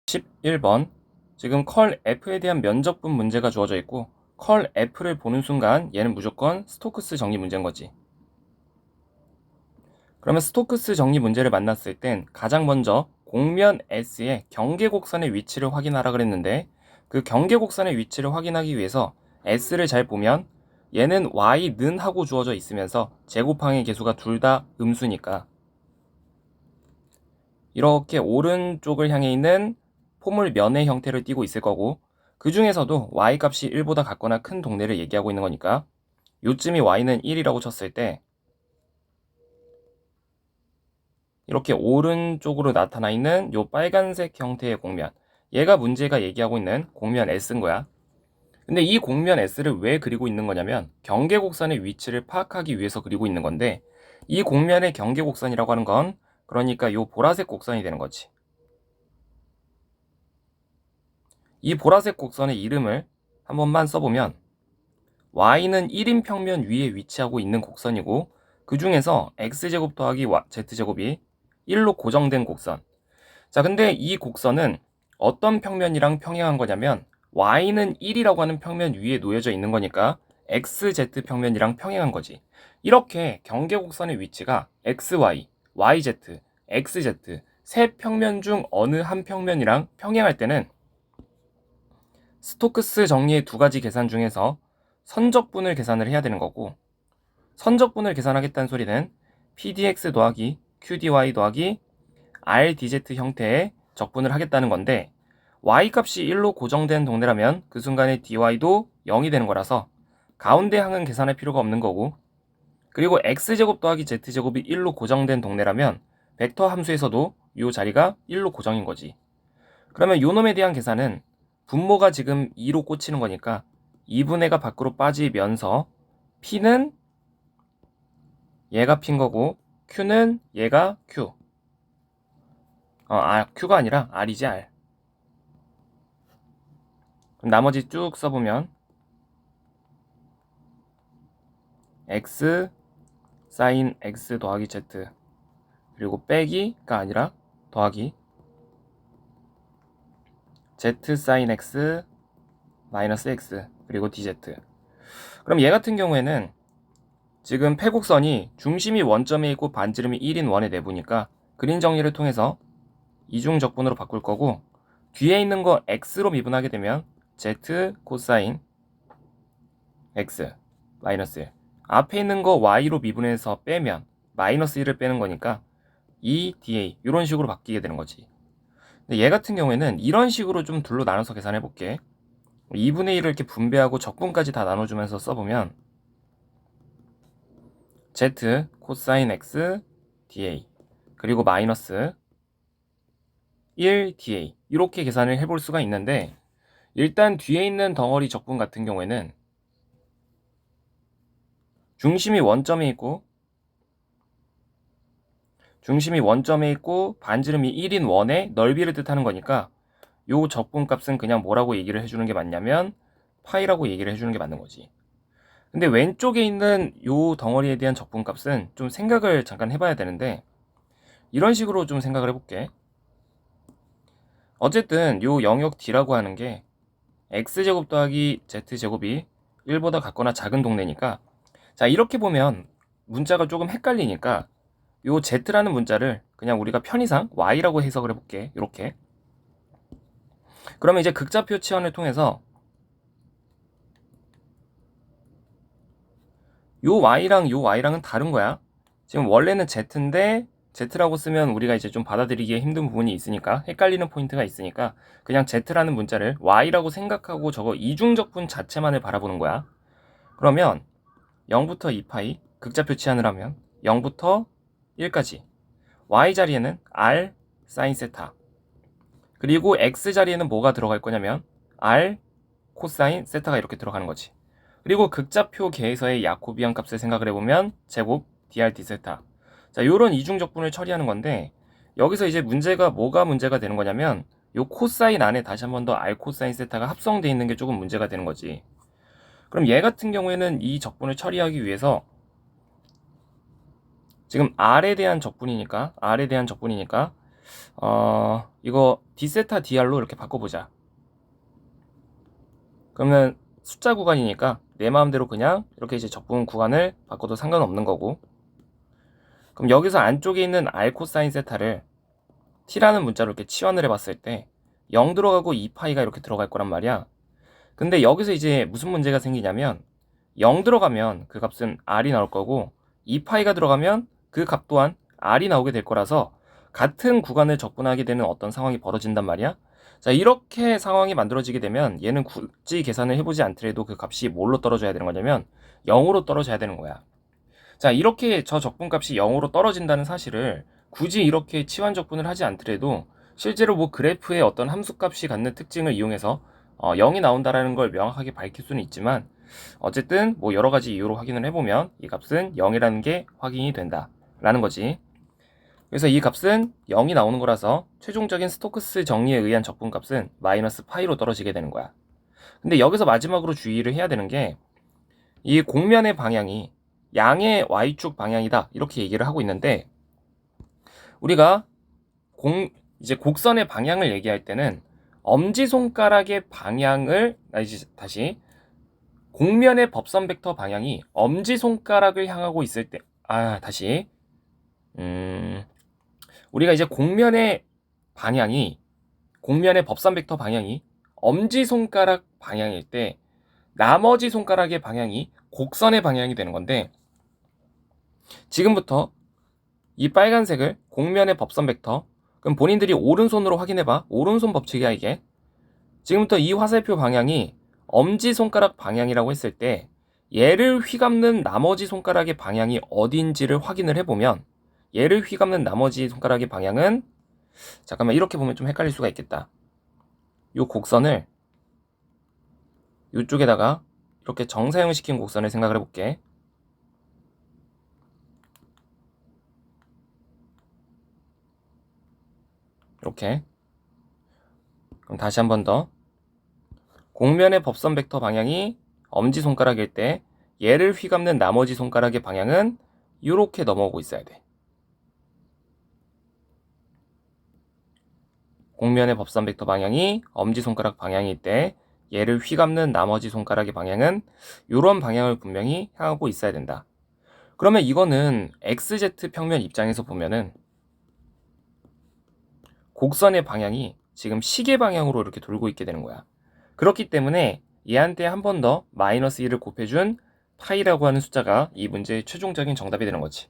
11번. 지금 컬 F에 대한 면적분 문제가 주어져 있고 컬 F를 보는 순간 얘는 무조건 스토크스 정리 문제인 거지. 그러면 스토크스 정리 문제를 만났을 땐 가장 먼저 곡면 S의 경계곡선의 위치를 확인하라 그랬는데 그 경계곡선의 위치를 확인하기 위해서 S를 잘 보면 얘는 Y는 하고 주어져 있으면서 제곱항의 개수가 둘 다 음수니까 이렇게 오른쪽을 향해 있는 포물 면의 형태를 띠고 있을 거고 그 중에서도 y값이 1보다 같거나 큰 동네를 얘기하고 있는 거니까 요쯤이 y는 1이라고 쳤을 때 이렇게 오른쪽으로 나타나 있는 요 빨간색 형태의 곡면 얘가 문제가 얘기하고 있는 곡면 S인 거야. 근데 이 곡면 S를 왜 그리고 있는 거냐면 경계곡선의 위치를 파악하기 위해서 그리고 있는 건데 이 곡면의 경계곡선이라고 하는 건 그러니까 요 보라색 곡선이 되는 거지. 이 보라색 곡선의 이름을 한 번만 써보면 y는 1인 평면 위에 위치하고 있는 곡선이고 그 중에서 x제곱 더하기 z제곱이 1로 고정된 곡선. 자, 근데 이 곡선은 어떤 평면이랑 평행한 거냐면 y는 1이라고 하는 평면 위에 놓여져 있는 거니까 xz 평면이랑 평행한 거지. 이렇게 경계곡선의 위치가 xy, yz, xz 세 평면 중 어느 한 평면이랑 평행할 때는 스토크스 정리의 두 가지 계산 중에서 선적분을 계산을 해야 되는 거고 선적분을 계산하겠다는 소리는 pdx 더하기 qdy 더하기 rdz 형태의 적분을 하겠다는 건데 y값이 1로 고정된 동네라면 그 순간에 dy도 0이 되는 거라서 가운데 항은 계산할 필요가 없는 거고 그리고 x제곱 더하기 z제곱이 1로 고정된 동네라면 벡터 함수에서도 이 자리가 1로 고정인 거지. 그러면 요 놈에 대한 계산은 분모가 지금 2로 꽂히는 거니까 2분의가 밖으로 빠지면서 P는 얘가 P인 거고 Q는 얘가 Q. Q가 아니라 R이지 R. 그럼 나머지 쭉 써보면 X 사인 X 더하기 Z 그리고 빼기가 아니라 더하기 Z 사인 X 마이너스 X 그리고 DZ. 그럼 얘 같은 경우에는 지금 패곡선이 중심이 원점에 있고 반지름이 1인 원의 내부니까 그림 정리를 통해서 이중적분으로 바꿀 거고 뒤에 있는 거 x로 미분하게 되면 z 코사인 x 마이너스 1 앞에 있는 거 y로 미분해서 빼면 마이너스 1을 빼는 거니까 2da 이런 식으로 바뀌게 되는 거지. 근데 얘 같은 경우에는 이런 식으로 좀 둘로 나눠서 계산해 볼게. 2분의 1을 이렇게 분배하고 적분까지 다 나눠주면서 써보면 z 코사인 x da 그리고 마이너스 1da 이렇게 계산을 해볼 수가 있는데 일단 뒤에 있는 덩어리 적분 같은 경우에는 중심이 원점에 있고 반지름이 1인 원의 넓이를 뜻하는 거니까 요 적분 값은 그냥 뭐라고 얘기를 해주는 게 맞냐면 파이라고 얘기를 해주는 게 맞는 거지. 근데 왼쪽에 있는 요 덩어리에 대한 적분 값은 좀 생각을 잠깐 해봐야 되는데 이런 식으로 좀 생각을 해볼게. 어쨌든 요 영역 D라고 하는 게 x제곱 더하기 z제곱이 1보다 같거나 작은 동네니까 자 이렇게 보면 문자가 조금 헷갈리니까 요 z라는 문자를 그냥 우리가 편의상 y라고 해석을 해볼게. 이렇게 그러면 이제 극좌표 치환을 통해서 요 y랑은 다른 거야. 지금 원래는 z인데 z라고 쓰면 우리가 이제 좀 받아들이기에 힘든 부분이 있으니까 헷갈리는 포인트가 있으니까 그냥 z라는 문자를 y라고 생각하고 저거 이중적분 자체만을 바라보는 거야. 그러면 0부터 2파이 극좌표 치환을 하면 0부터 1까지 y 자리에는 r 사인 세타 그리고 x 자리에는 뭐가 들어갈 거냐면 r 코사인 세타가 이렇게 들어가는 거지. 그리고 극좌표 계에서의 야코비안 값을 생각을 해보면 제곱 dr d 세타. 자, 요런 이중적분을 처리하는 건데 여기서 이제 뭐가 문제가 되는 거냐면 요 코사인 안에 다시 한 번 더 r 코사인 세타가 합성되어 있는 게 조금 문제가 되는 거지. 그럼 얘 같은 경우에는 이 적분을 처리하기 위해서 지금 R에 대한 적분이니까 이거 d세타 dr로 이렇게 바꿔보자. 그러면 숫자 구간이니까 내 마음대로 그냥 이렇게 이제 적분 구간을 바꿔도 상관없는 거고, 그럼 여기서 안쪽에 있는 r 코사인 세타를 t라는 문자로 이렇게 치환을 해봤을 때 0 들어가고 2파이가 이렇게 들어갈 거란 말이야. 근데 여기서 이제 무슨 문제가 생기냐면 0 들어가면 그 값은 r이 나올 거고 2파이가 들어가면 그 값 또한 r이 나오게 될 거라서 같은 구간을 적분하게 되는 어떤 상황이 벌어진단 말이야. 자, 이렇게 상황이 만들어지게 되면 얘는 굳이 계산을 해보지 않더라도 그 값이 뭘로 떨어져야 되는 거냐면 0으로 떨어져야 되는 거야. 자, 이렇게 저 적분값이 0으로 떨어진다는 사실을 굳이 이렇게 치환 적분을 하지 않더라도 실제로 뭐 그래프의 어떤 함수값이 갖는 특징을 이용해서 0이 나온다라는 걸 명확하게 밝힐 수는 있지만, 어쨌든 뭐 여러 가지 이유로 확인을 해보면 이 값은 0이라는 게 확인이 된다라는 거지. 그래서 이 값은 0이 나오는 거라서 최종적인 스토크스 정리에 의한 적분값은 마이너스 파이로 떨어지게 되는 거야. 근데 여기서 마지막으로 주의를 해야 되는 게, 이 공면의 방향이 양의 y축 방향이다 이렇게 얘기를 하고 있는데, 우리가 이제 곡선의 방향을 얘기할 때는 엄지손가락의 방향을, 다시 공면의 법선 벡터 방향이 엄지손가락을 향하고 있을 때, 우리가 이제 공면의 법선 벡터 방향이 엄지손가락 방향일 때 나머지 손가락의 방향이 곡선의 방향이 되는 건데, 지금부터 이 빨간색을 공면의 법선 벡터, 그럼 본인들이 오른손으로 확인해봐. 오른손 법칙이야 이게. 지금부터 이 화살표 방향이 엄지손가락 방향이라고 했을 때 얘를 휘감는 나머지 손가락의 방향이 어딘지를 확인을 해보면, 얘를 휘감는 나머지 손가락의 방향은, 잠깐만 이렇게 보면 좀 헷갈릴 수가 있겠다. 요 곡선을 이쪽에다가 이렇게 정사형시킨 곡선을 생각을 해볼게. 이렇게. 그럼 다시 한 번 더. 공면의 법선 벡터 방향이 엄지손가락일 때 얘를 휘감는 나머지 손가락의 방향은 이렇게 넘어오고 있어야 돼. 공면의 법선 벡터 방향이 엄지손가락 방향일 때 얘를 휘감는 나머지 손가락의 방향은 이런 방향을 분명히 향하고 있어야 된다. 그러면 이거는 XZ 평면 입장에서 보면은 곡선의 방향이 지금 시계 방향으로 이렇게 돌고 있게 되는 거야. 그렇기 때문에 얘한테 한 번 더 마이너스 1을 곱해준 파이라고 하는 숫자가 이 문제의 최종적인 정답이 되는 거지.